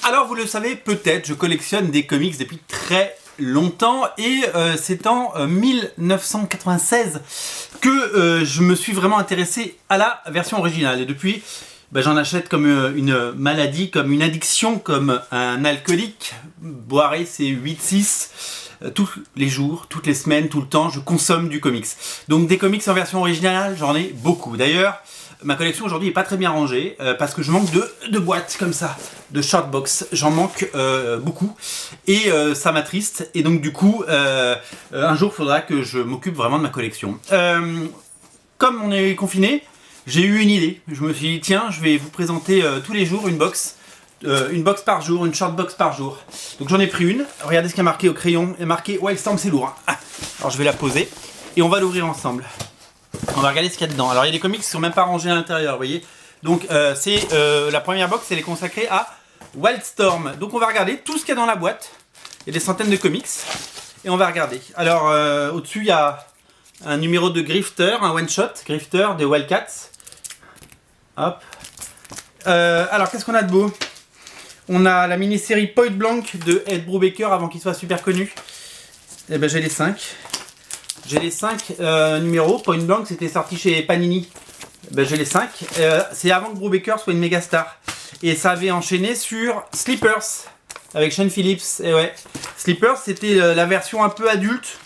Alors vous le savez peut-être, je collectionne des comics depuis très longtemps et c'est en 1996 que je me suis vraiment intéressé à la version originale. Et depuis, j'en achète comme une maladie, comme une addiction, comme un alcoolique. Boiré, c'est 8-6. Tous les jours, toutes les semaines, tout le temps, je consomme du comics. Donc des comics en version originale, j'en ai beaucoup. D'ailleurs, ma collection aujourd'hui est pas très bien rangée parce que je manque de boîtes comme ça, de shortbox. J'en manque beaucoup et ça m'attriste. Et donc du coup, un jour, il faudra que je m'occupe vraiment de ma collection. Comme on est confiné, j'ai eu une idée. Je me suis dit, tiens, je vais vous présenter tous les jours une box par jour, une shortbox par jour. Donc j'en ai pris une. Regardez ce qu'il y a marqué au crayon. Il y a marqué Wildstorm, c'est lourd. Hein. Alors je vais la poser et on va l'ouvrir ensemble. On va regarder ce qu'il y a dedans. Alors il y a des comics qui sont même pas rangés à l'intérieur, vous voyez. Donc la première box, elle est consacrée à Wildstorm. Donc on va regarder tout ce qu'il y a dans la boîte. Il y a des centaines de comics et on va regarder. Alors au-dessus il y a un numéro de Grifter, un one shot Grifter de Wildcats. Hop. Alors qu'est-ce qu'on a de beau? On a la mini-série Point Blank de Ed Brubaker avant qu'il soit super connu. Et ben j'ai les 5. J'ai les 5 numéros. Point Blank, c'était sorti chez Panini. J'ai les 5. C'est avant que Brubaker soit une méga star. Et ça avait enchaîné sur Sleepers avec Sean Phillips. Et ouais, Sleepers, c'était la version un peu adulte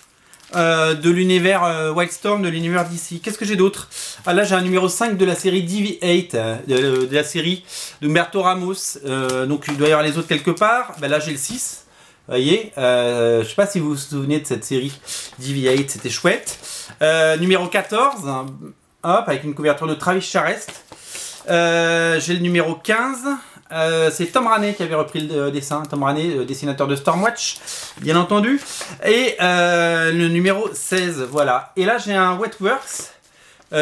de l'univers Wildstorm, de l'univers DC. Qu'est-ce que j'ai d'autre? Ah là, j'ai un numéro 5 de la série DV8, de la série d'Humberto Ramos. Donc il doit y avoir les autres quelque part. Là, j'ai le 6. Vous voyez, je sais pas si vous vous souvenez de cette série DV8, c'était chouette. Numéro 14, hop, avec une couverture de Travis Charest. J'ai le numéro 15, c'est Tom Raney qui avait repris le dessin. Tom Raney, dessinateur de Stormwatch, bien entendu. Et le numéro 16, voilà. Et là, j'ai un Wetworks.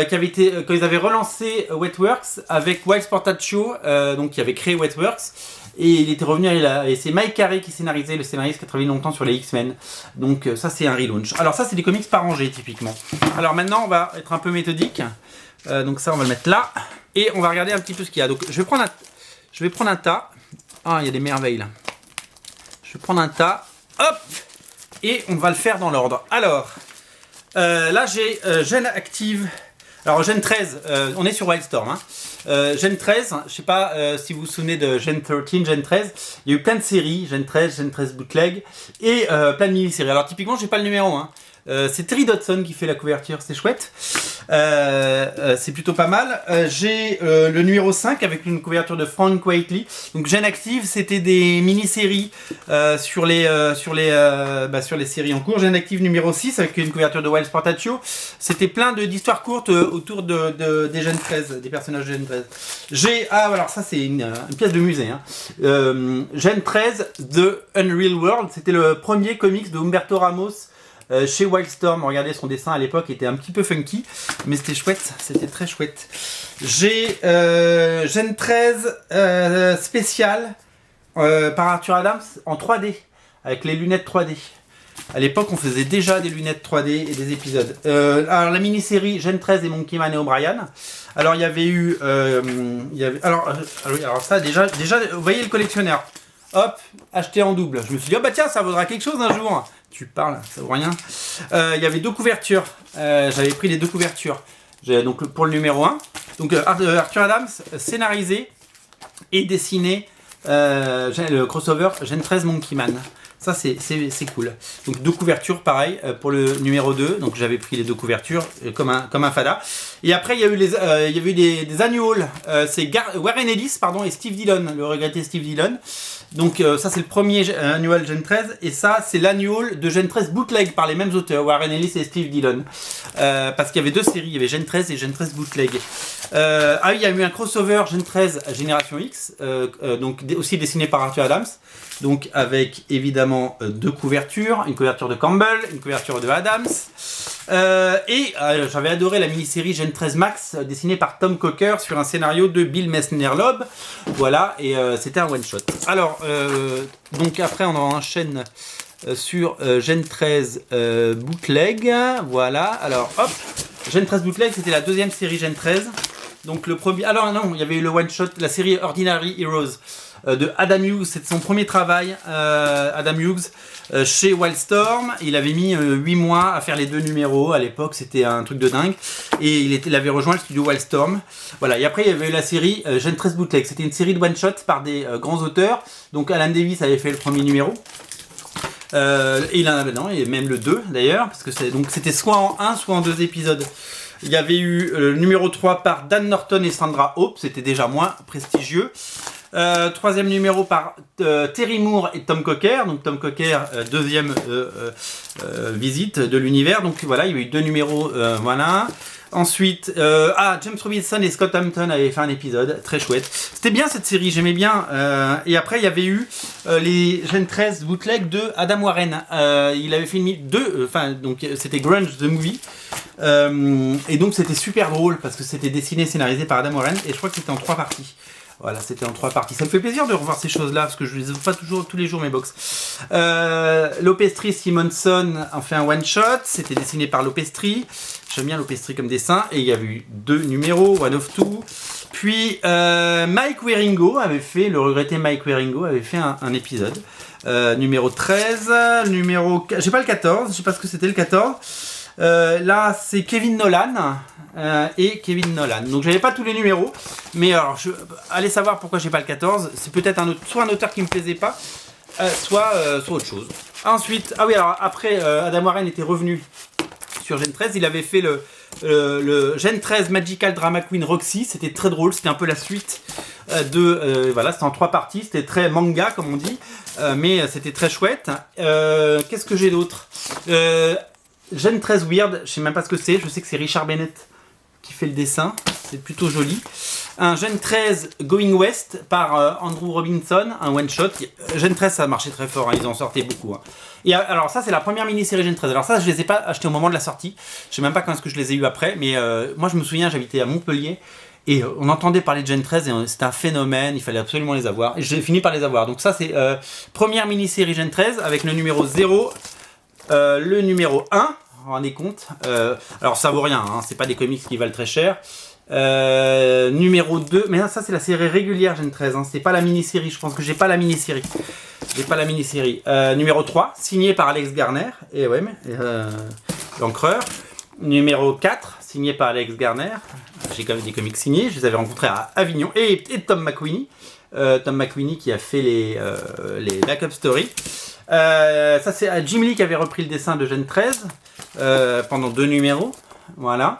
Qui avait été, quand ils avaient relancé Wetworks avec Wild Sportaccio, donc qui avait créé Wetworks. Et il était revenu, et c'est Mike Carey qui scénarisait, le scénariste qui a travaillé longtemps sur les X-Men. Donc ça c'est un relaunch. Alors ça c'est des comics pas rangés typiquement. Alors maintenant on va être un peu méthodique. Donc ça on va le mettre là. Et on va regarder un petit peu ce qu'il y a. Donc je vais prendre un tas. Ah il y a des merveilles là. Je vais prendre un tas. Hop. Et on va le faire dans l'ordre. Alors là j'ai Gène Active. Alors Gen 13, on est sur Wildstorm. Gen 13, je sais pas si vous vous souvenez de Gen 13, Gen 13, il y a eu plein de séries, Gen 13 Bootleg, et plein de mini-séries. Alors typiquement, j'ai pas le numéro 1. C'est Terry Dodson qui fait la couverture, c'est chouette. C'est plutôt pas mal. J'ai le numéro 5 avec une couverture de Frank Whiteley. Donc Gen Active, c'était des mini-séries sur les séries en cours. Gen Active numéro 6 avec une couverture de Wild Sportaccio. C'était plein d'histoires courtes autour des Gen 13, des personnages de Gen 13. Alors ça c'est une pièce de musée. Gen 13 de Unreal World, c'était le premier comics de Humberto Ramos. Chez Wildstorm, regardez son dessin à l'époque était un petit peu funky, mais c'était chouette, c'était très chouette. J'ai Gen 13 spécial par Arthur Adams en 3D, avec les lunettes 3D. À l'époque, on faisait déjà des lunettes 3D et des épisodes. Alors la mini-série Gen 13 et Monkey Man et O'Brien. Alors il y avait eu, alors ça déjà, vous voyez le collectionneur. Hop, acheté en double. Je me suis dit, oh bah tiens, ça vaudra quelque chose un jour. Tu parles, ça vaut rien. Il y avait 2 couvertures. J'avais pris les 2 couvertures. Donc pour le numéro 1. Donc Arthur Adams, scénarisé et dessiné le crossover Gen 13 Monkey Man. Ça c'est cool. Donc 2 couvertures pareil pour le numéro 2. Donc j'avais pris les 2 couvertures comme un fada. Et après il y a eu des annuals. C'est Warren Ellis et Steve Dillon, le regretté Steve Dillon. Donc ça c'est le premier annual Gen 13 et ça c'est l'annual de Gen 13 Bootleg par les mêmes auteurs, Warren Ellis et Steve Dillon. Parce qu'il y avait 2 séries, il y avait Gen 13 et Gen 13 Bootleg. Il y a eu un crossover Gen 13 Génération X, donc aussi dessiné par Arthur Adams. Donc avec évidemment 2 couvertures, une couverture de Campbell, une couverture de Adams. J'avais adoré la mini-série Gen 13 Max dessinée par Tom Cocker sur un scénario de Bill Messner-Loeb. Voilà, et c'était un one-shot. Alors, donc après on enchaîne sur Gen 13 Bootleg. Voilà, alors hop, Gen 13 Bootleg c'était la 2e série Gen 13. Donc le premier... Alors non, il y avait eu le one-shot, la série Ordinary Heroes. de Adam Hughes. C'était son premier travail, Adam Hughes, chez Wildstorm. Il avait mis 8 mois à faire les 2 numéros. À l'époque, c'était un truc de dingue. Et il avait rejoint le studio Wildstorm. Voilà. Et après, il y avait eu la série Gen 13 Bootleg. C'était une série de one-shot par des grands auteurs. Donc Alan Davis avait fait le premier numéro. Et il en avait et même le 2 d'ailleurs, parce que c'était soit en 1 soit en 2 épisodes. Il y avait eu le numéro 3 par Dan Norton et Sandra Hope, c'était déjà moins prestigieux. Troisième numéro par Terry Moore et Tom Cocker, donc Tom Cocker, deuxième visite de l'univers, donc voilà, il y a eu 2 numéros, voilà. Ensuite, James Robinson et Scott Hampton avaient fait un épisode, très chouette. C'était bien cette série, j'aimais bien. Et après, il y avait eu les Gen 13 bootleg de Adam Warren. Il avait fait 2, donc c'était Grunge the Movie. Et donc c'était super drôle parce que c'était dessiné, scénarisé par Adam Warren. Et je crois que c'était en 3 parties. Voilà, c'était en 3 parties. Ça me fait plaisir de revoir ces choses-là, parce que je les ouvre pas toujours tous les jours mes box. Lopestri Simonson en fait un one-shot. C'était dessiné par Lopestri. J'aime bien Lopestri comme dessin. Et il y avait eu 2 numéros, One of Two. Puis Mike Wieringo avait fait, le regretté Mike Wieringo avait fait un épisode. Numéro 13, j'ai pas le 14, je sais pas ce que c'était le 14. Là, c'est Kevin Nolan et Kevin Nolan. Donc, j'avais pas tous les numéros, mais alors, allez savoir pourquoi j'ai pas le 14. C'est peut-être soit un auteur qui me plaisait pas, soit autre chose. Ensuite, alors après, Adam Warren était revenu sur Gen 13. Il avait fait le Gen 13 Magical Drama Queen Roxy. C'était très drôle. C'était un peu la suite voilà, c'était en 3 parties. C'était très manga, comme on dit, mais c'était très chouette. Qu'est-ce que j'ai d'autre? Gen 13 Weird, je sais même pas ce que c'est, je sais que c'est Richard Bennett qui fait le dessin, c'est plutôt joli. Un Gen 13 Going West par Andrew Robinson, un one-shot. Gen 13 ça marchait très fort, hein, ils en sortaient beaucoup. Hein. Et alors ça c'est la première mini-série Gen 13, alors ça je les ai pas achetés au moment de la sortie, je sais même pas quand est-ce que je les ai eu après, mais moi je me souviens j'habitais à Montpellier, et on entendait parler de Gen 13 et c'était un phénomène, il fallait absolument les avoir, et j'ai fini par les avoir. Donc ça c'est première mini-série Gen 13 avec le numéro 0, le numéro 1, vous vous rendez compte, alors ça vaut rien, hein, c'est pas des comics qui valent très cher. Numéro 2, mais ça c'est la série régulière Gen 13, hein, c'est pas la mini-série, je pense que j'ai pas la mini-série. Numéro 3, signé par Alex Garner, et ouais, l'encreur. Numéro 4, signé par Alex Garner, j'ai quand même des comics signés, je les avais rencontrés à Avignon, et Tom McQueenie qui a fait les backup stories. Ça c'est Jim Lee qui avait repris le dessin de Gen 13 pendant 2 numéros, voilà.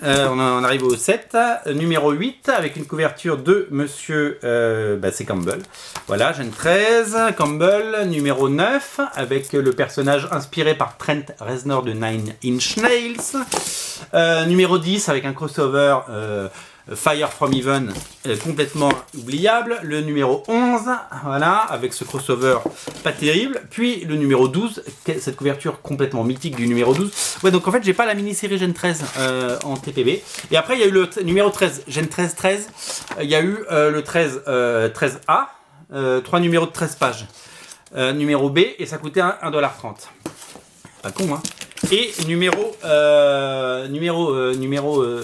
On arrive au 7, numéro 8 avec une couverture de monsieur c'est Campbell, voilà, Gen 13, Campbell. Numéro 9 avec le personnage inspiré par Trent Reznor de Nine Inch Nails. Numéro 10 avec un crossover Fire from Heaven, complètement oubliable. Le numéro 11, voilà, avec ce crossover pas terrible. Puis le numéro 12, cette couverture complètement mythique du numéro 12. Ouais, donc en fait, j'ai pas la mini-série Gen 13 en TPB. Et après, il y a eu le numéro 13, Gen 13 13. Il y a eu le 13 13A, 3 numéros de 13 pages. Numéro B, et ça coûtait 1,30$. Pas con, hein. Et numéro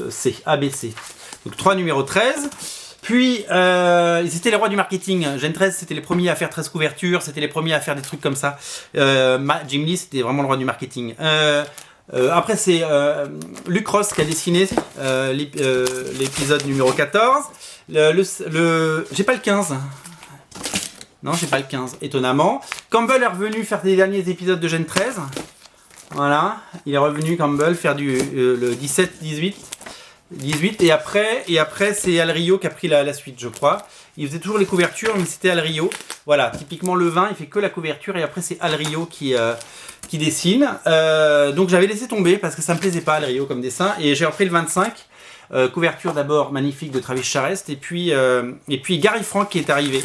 C, ABC. Donc 3 numéros 13. Puis, ils étaient les rois du marketing. Gen 13, c'était les premiers à faire 13 couvertures, c'était les premiers à faire des trucs comme ça. Jim Lee, c'était vraiment le roi du marketing. Après, c'est Luke Ross qui a dessiné l'épisode numéro 14. J'ai pas le 15. Non, j'ai pas le 15, étonnamment. Campbell est revenu faire les derniers épisodes de Gen 13. Voilà, il est revenu, Campbell, faire le 17, 18, et après c'est Al Rio qui a pris la suite, je crois. Il faisait toujours les couvertures, mais c'était Al Rio. Voilà, typiquement le 20, il fait que la couverture, et après c'est Al Rio qui dessine. Donc j'avais laissé tomber parce que ça me plaisait pas Al Rio comme dessin, et j'ai repris le 25. Couverture d'abord magnifique de Travis Charest, et puis Gary Frank qui est arrivé.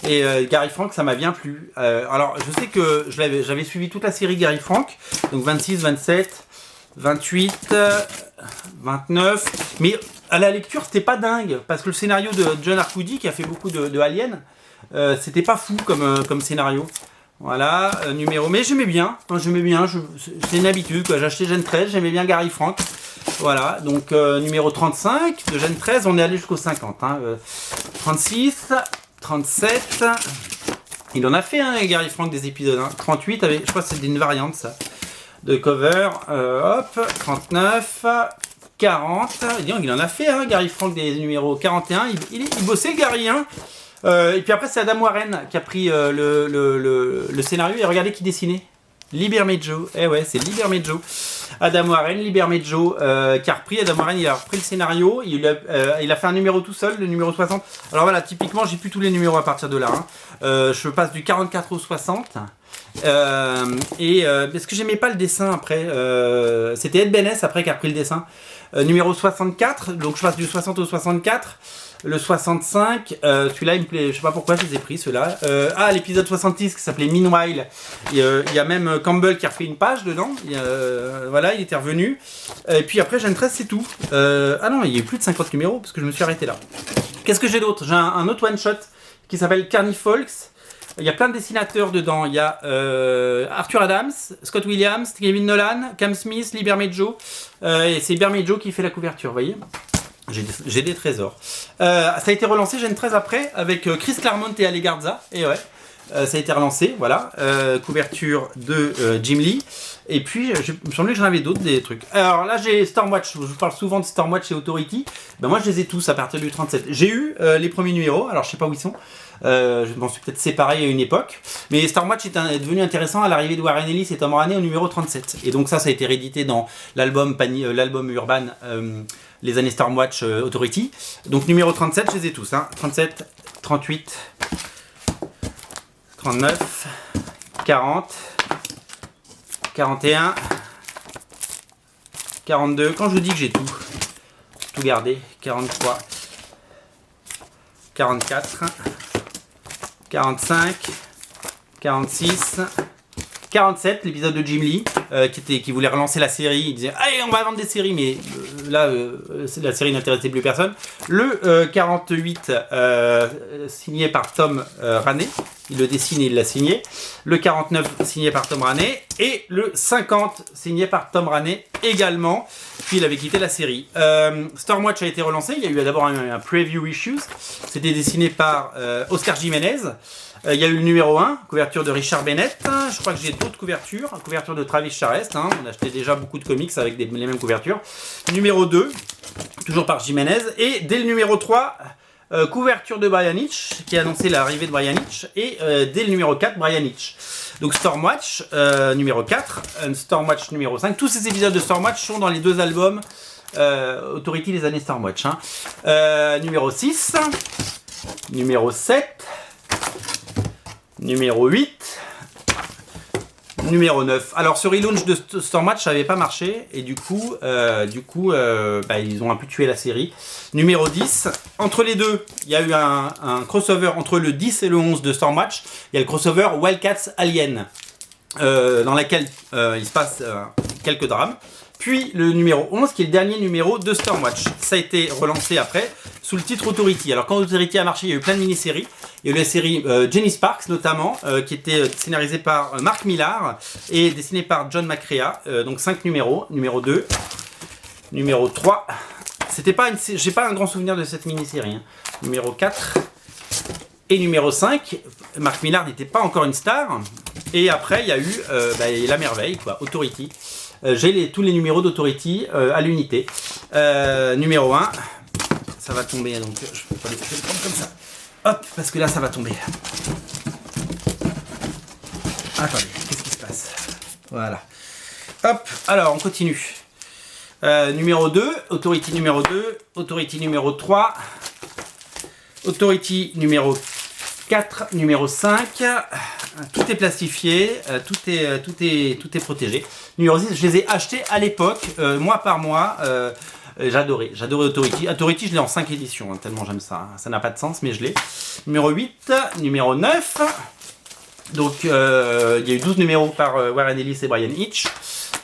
Et Gary Frank, ça m'a bien plu. Alors je sais que j'avais suivi toute la série Gary Frank, donc 26, 27, 28, 29, mais à la lecture c'était pas dingue, parce que le scénario de John Arcudi qui a fait beaucoup de Alien, c'était pas fou comme scénario. Voilà, mais j'aimais bien, c'est une habitude quoi, j'ai acheté Gen 13, j'aimais bien Gary Frank. Voilà, donc numéro 35 de Gen 13, on est allé jusqu'au 50, hein, 36, 37. Il en a fait, hein, Gary Frank, des épisodes. Hein. 38, avec, je crois que c'est une variante, ça. De cover. Hop, 39. 40. Disons, il en a fait, hein, Gary Frank, des numéros 41. Il bossait, Gary, hein. Et puis après, c'est Adam Warren qui a pris le scénario. Et regardez qui dessinait. Libermejo. Eh ouais, c'est Libermejo. Adam Warren, Libermejo, qui a repris. Adam Warren, il a repris le scénario. Il a fait un numéro tout seul, le numéro 60. Alors voilà, typiquement, j'ai plus tous les numéros à partir de là. Hein. Je passe du 44 au 60. Parce que j'aimais pas le dessin après. C'était Ed Benes après qui a repris le dessin. Numéro 64, donc je passe du 60 au 64. Le 65, celui-là il me plaît, je sais pas pourquoi je les ai pris ceux-là. L'épisode 66 qui s'appelait Meanwhile, il y a même Campbell qui a refait une page dedans. Voilà, il était revenu. Et puis après, Gen 13, c'est tout. Non, il y a eu plus de 50 numéros parce que je me suis arrêté là. Qu'est-ce que j'ai d'autre? J'ai un autre one-shot qui s'appelle Carney Folks. Il y a plein de dessinateurs dedans. Il y a Arthur Adams, Scott Williams, Kevin Nolan, Cam Smith, Lee Bermejo. Et c'est Bermejo qui fait la couverture, vous voyez. J'ai des trésors. Ça a été relancé Gen 13 après avec Chris Claremont et Ale Garza. Et ouais, ça a été relancé, voilà. Couverture de Jim Lee. Et puis, il me semblait que j'en avais d'autres, des trucs. Alors là, j'ai Stormwatch. Je vous parle souvent de Stormwatch et Authority. Ben moi, je les ai tous à partir du 37. J'ai eu les premiers numéros. Alors, je sais pas où ils sont. Je m'en suis peut-être séparé à une époque. Mais Stormwatch est devenu intéressant à l'arrivée de Warren Ellis et Tom Raney au numéro 37. Et donc ça a été réédité dans l'album Urban, les années Stormwatch Authority. Donc numéro 37, je les ai tous. Hein. 37, 38, 39, 40, 41, 42. Quand je vous dis que j'ai tout gardé, 43, 44, 45, 46, 47, l'épisode de Jim Lee, qui voulait relancer la série. Il disait allez, on va vendre des séries, mais là, la série n'intéressait plus personne. Le 48, signé par Tom Raney. Il le dessine et il l'a signé. Le 49, signé par Tom Raney. Et le 50, signé par Tom Raney également. Puis il avait quitté la série. Stormwatch a été relancé. Il y a eu d'abord un preview issues. C'était dessiné par Oscar Jiménez. Il y a eu le numéro 1, couverture de Richard Bennett. Je crois que j'ai d'autres couvertures. Couverture de Travis Charest. Hein. On achetait déjà beaucoup de comics avec les mêmes couvertures. Numéro 2, toujours par Jiménez. Et dès le numéro 3... couverture de Brian Hitch, qui a annoncé l'arrivée de Brian Hitch, et dès le numéro 4, Brian Hitch. Donc Stormwatch numéro 4, Stormwatch numéro 5. Tous ces épisodes de Stormwatch sont dans les deux albums Authority des années Stormwatch. Hein. Numéro 6, numéro 7, numéro 8, numéro 9. Alors ce relaunch de Stormwatch ça n'avait pas marché et du coup ils ont un peu tué la série. Numéro 10. Entre les deux, il y a eu un crossover entre le 10 et le 11 de Stormwatch. Il y a le crossover Wildcats Alien dans lequel il se passe quelques drames. Puis le numéro 11 qui est le dernier numéro de Stormwatch. Ça a été relancé après sous le titre Authority. Alors quand Authority a marché, il y a eu plein de mini-séries. Il y a eu la série Jenny Sparks notamment, qui était scénarisée par Mark Millar et dessinée par John McCrea. Donc 5 numéros. Numéro 2, numéro 3. J'ai pas un grand souvenir de cette mini-série. Hein. Numéro 4 et numéro 5. Mark Millar n'était pas encore une star. Et après, il y a eu la merveille, quoi, Authority. J'ai tous les numéros d'Authority à l'unité. Numéro 1. Ça va tomber, donc je vais pas les prendre comme ça. Hop, parce que là, ça va tomber. Attendez, qu'est-ce qui se passe? Voilà. Hop, alors, on continue. Numéro 2, Authority numéro 2, Authority numéro 3, Authority numéro 4, numéro 5, tout est plastifié, tout est protégé. Numéro 6, je les ai achetés à l'époque, mois par mois, j'adorais Authority. Authority, je l'ai en 5 éditions, hein, tellement j'aime ça, hein. Ça n'a pas de sens, mais je l'ai. Numéro 8, numéro 9, donc il y a eu 12 numéros par Warren Ellis et Brian Hitch,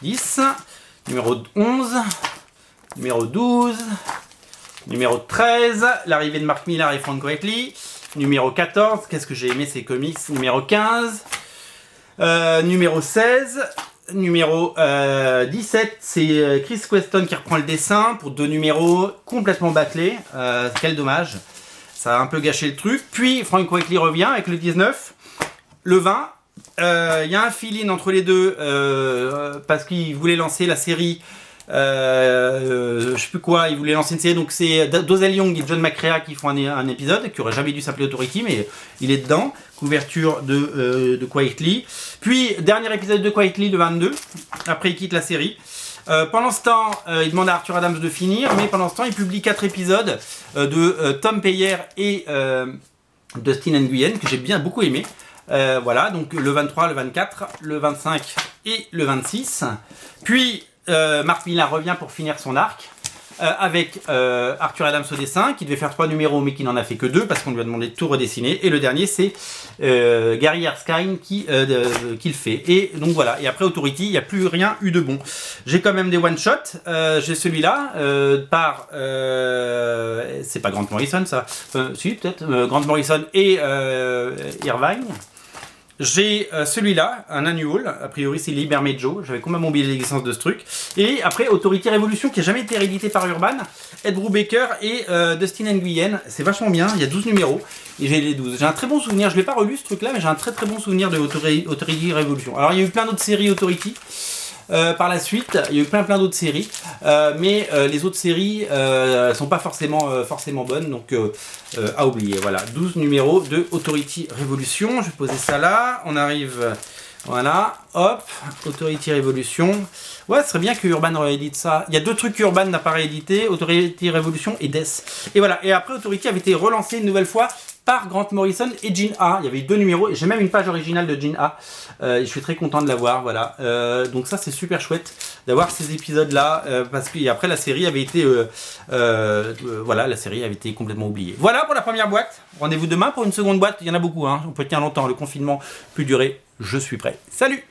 10. Numéro 11, numéro 12, numéro 13, l'arrivée de Mark Millar et Frank Quitely, numéro 14, qu'est-ce que j'ai aimé ces comics, numéro 15, numéro 16, numéro 17, c'est Chris Weston qui reprend le dessin pour 2 numéros complètement bâclés, quel dommage. Ça a un peu gâché le truc. Puis Frank Quitely revient avec le 19. Le 20. Il y a un fill-in entre les deux parce qu'il voulait lancer la série. Je sais plus quoi, il voulait lancer une série, donc c'est Dozell Young et John McCrea qui font un épisode qui aurait jamais dû s'appeler Authority, mais il est dedans. Couverture de Quitely. Puis dernier épisode de Quitely, le 22. Après il quitte la série. Pendant ce temps, il demande à Arthur Adams de finir, mais pendant ce temps, il publie 4 épisodes de Tom Peyer et Dustin Nguyen que j'ai beaucoup aimé. Voilà, donc le 23, le 24, le 25 et le 26. Puis Mark Millar revient pour finir son arc avec Arthur Adams au dessin qui devait faire 3 numéros mais qui n'en a fait que 2 parce qu'on lui a demandé de tout redessiner. Et le dernier c'est Gary Erskine qui le fait. Et donc voilà, et après Authority, il n'y a plus rien eu de bon. J'ai quand même des one-shots. J'ai celui-là par... c'est pas Grant Morrison ça. Si, peut-être. Grant Morrison et Irvine. J'ai celui-là, un annual, a priori c'est Libermade Joe, j'avais complètement oublié les licences de ce truc. Et après Authority Revolution qui n'a jamais été réédité par Urban, Ed Brubaker et Dustin Nguyen, c'est vachement bien, il y a 12 numéros et j'ai les 12. J'ai un très bon souvenir, je ne l'ai pas relu ce truc là mais j'ai un très bon souvenir de Authority Revolution. Alors il y a eu plein d'autres séries Authority. Par la suite, il y a eu plein d'autres séries, mais les autres séries sont pas forcément bonnes, donc à oublier. Voilà, 12 numéros de Authority Revolution. Je vais poser ça là. On arrive, voilà, hop, Authority Revolution. Ouais, ce serait bien que Urban réédite ça. Il y a 2 trucs qu'Urban n'a pas réédité, Authority Revolution et Death. Et voilà, et après Authority avait été relancé une nouvelle fois par Grant Morrison et Gene A. Il y avait eu 2 numéros et j'ai même une page originale de Gene A. Je suis très content de l'avoir, voilà. Donc ça c'est super chouette d'avoir ces épisodes là parce qu'après la série avait été voilà, la série avait été complètement oubliée. Voilà pour la première boîte. Rendez-vous demain pour une seconde boîte. Il y en a beaucoup, hein. On peut tenir longtemps. Le confinement peut durer. Je suis prêt. Salut!